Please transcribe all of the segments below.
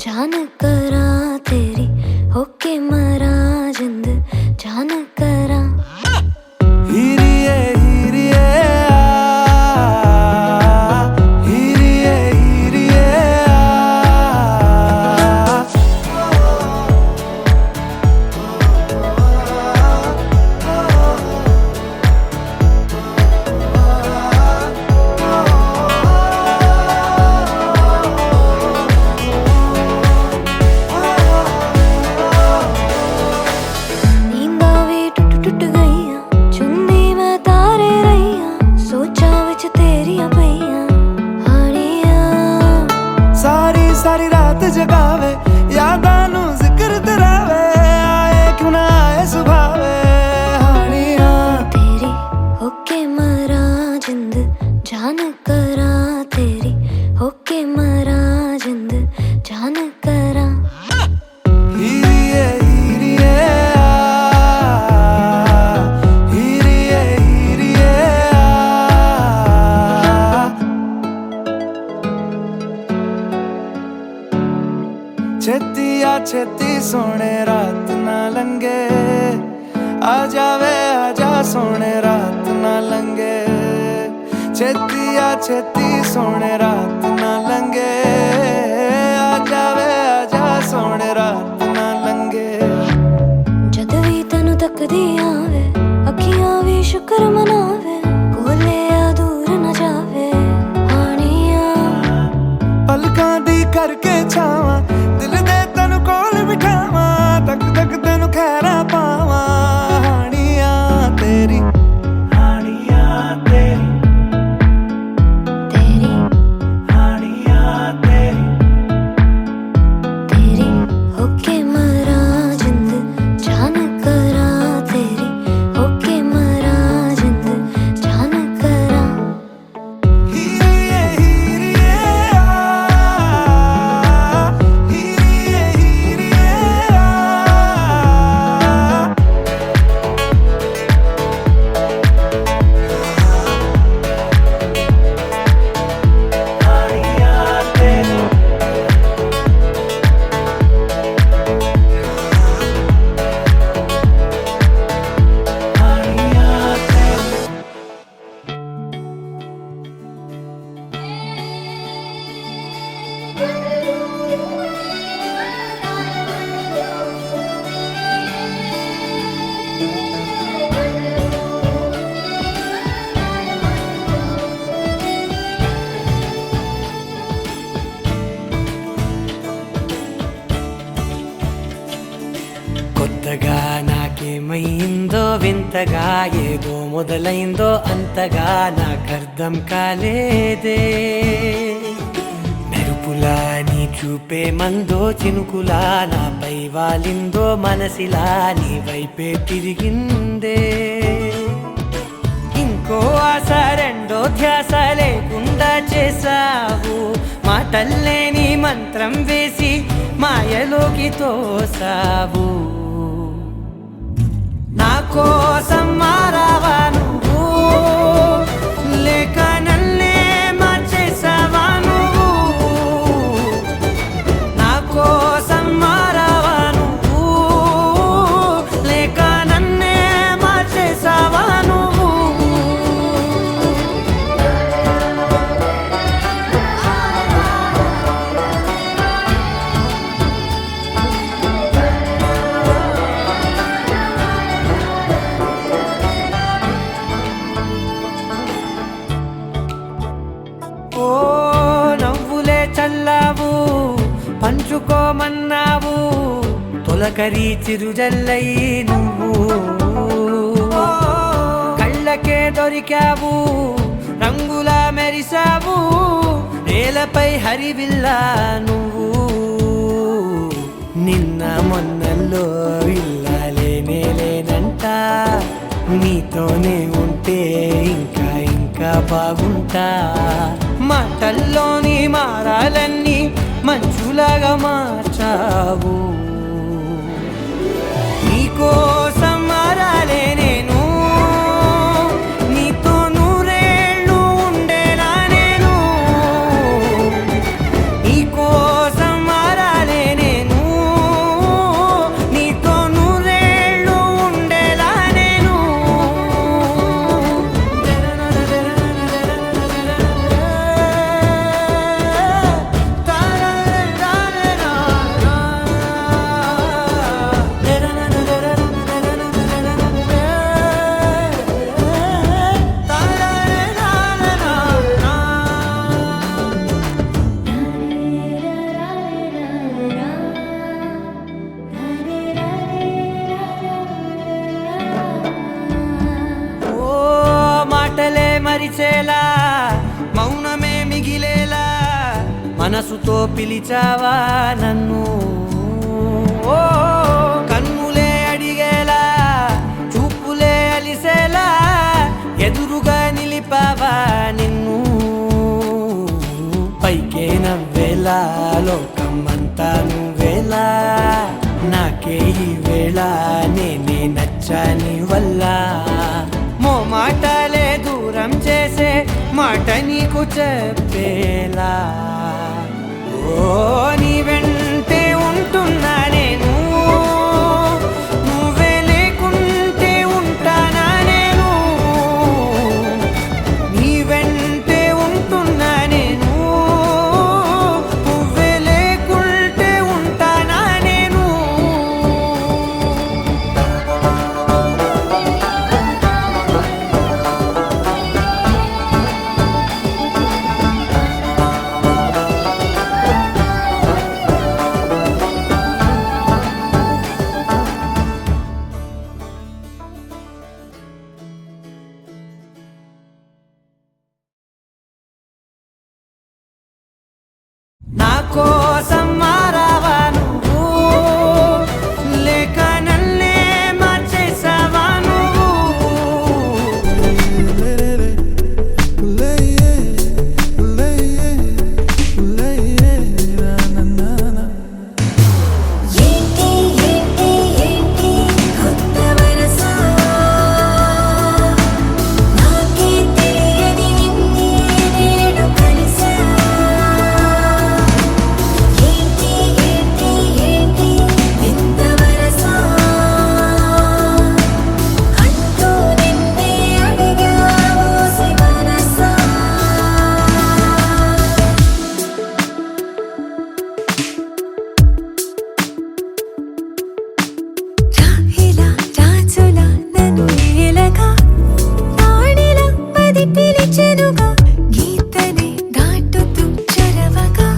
जान करा तेरी होके मरा जिंद जान करा हीरिए हीरिए हीरिए हीरिए सारी रात जगावे यादां नू जिक्र तरावे आए क्यों ना आए सुभावे हानिया तेरी होके मरा जिंद जान करा तेरी होके मरा जिंद जान करा हीरिए हीरिए हीरिए हीरिए छेती आ छेती सोने रात ना लंगे आ जावे आजा सोने रात ना लंगे छेती आ छेती सोने रात ना लंगे आ जावे आजा सोने रात ना लंगे जद भी तनु तकदी आवे अखियां भी शुक्र मनावे कोले आ दूर न जावे हानिया पलकां दी करके छावां दिल दे तनु कोल बिठावां तक तक तेनु खैरा पावां हानिया तेरी तेरी हानिया तेरी तेरी होके मरा जिंद जान करा तेरी होके मरा जिंद जान करा हीरिए हीरिए हीरिए हीरिए కొత్తగా నాకేమైందో వింతగా ఏదో మొదలైందో అంతగా నాకర్థం కాలేదే మెరుపులా నీ చూపే మందో చినుకులా నాపై వాలిందో మనసిలా నీ వైపే తిరిగిందే ఇంకో ఆశ రెండో ధ్యాస లేకుండా చేసావు మాటల్లే నీ మంత్రం వేసి మాయలోకి తోసావు నా కోసం మారావా నువ్వు లేక నన్నే మార్చేసావా నువ్వు నా కోసం మారావా నువ్వు లేక నన్నే మార్చేసావా నువ్వు ఓ నవ్వులే చల్లావు పంచుకోమన్నావు తొలకరి చిరుజల్లై నువ్వు కళ్ళకే దొరికావు రంగులా మెరిసావు నేలపై హరివిల్లా నువ్వు నిన్న మొన్నల్లో ఇల్లాలేనే లేనంట నీతోనే ఉంటే ఇంకా ఇంకా బాగుంటా మాటల్లోని మారాలన్నీ మంచులాగా మార్చావు నీకోసం మారాలే నేను నీతో నూరేళ్ళు ఉండేనా నేను నీకోసం మారాలే మనసుతో పిలిచావా నన్ను, ఓ కన్నులే అడిగేలా చూపులే అలిసేలా ఎదురుగా నిలిపావా నిన్ను. పైకే నవ్వేలా లోకమంతా నువ్వేలా, నాకే ఈ వేళ నేనే నచ్చాని వల్ల. మాటలే దూరం చేసే మాట నీకు చెప్పేలా, ఓ నీ వెంటే ఉంటున్నా నేను, నువ్వే లేకుంటే ఉంటానా నేను. నీ వెంటే ఉంటున్నా నేను, నువ్వే లేకుంటే ఉంటానా నేను. నా కోసం మారావా నువ్వు, లేక నన్నే మార్చేసావా నువ్వు. ఏంటి ఏంటి ఏంటి కొత్త వరస, నాకే తెలియని నిన్నే నేడు కలిసా. ఏంటి ఏంటి ఏంటి వింత వరస, అంటూ నిన్నే అడిగావు మనసా. రాహిలా రాజులా నన్ను ఏలగా, రాణిలా పది పిలిచెనుగా, గీతనే దాటుతూ చొరవగా,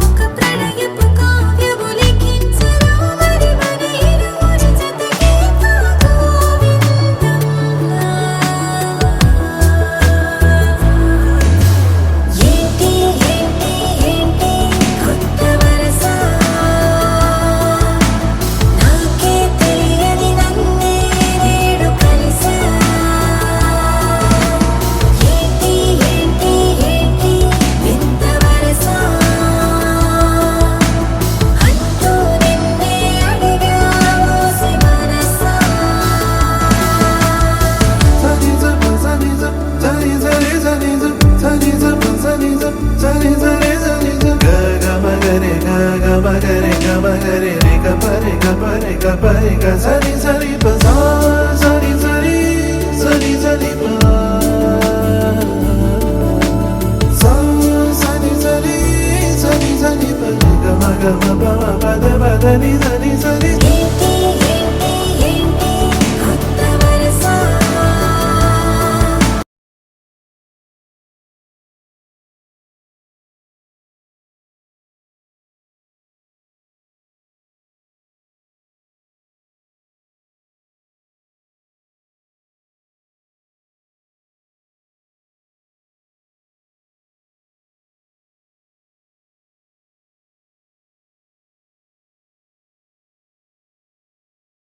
ఒక ప్రణయపు కావ్యము లిఖించగా, మరి మన ఇరువురి జతకే గోవిందంలా. ఏంటి ఏంటి ఏంటి కొత్త వరస, నాకే తెలియని నన్నే నేడు కలిసా. ఏంటి ఏంటి ఏంటి వింత వరస, అంటూ నిన్నే అడిగావు మనసా. ఏంటి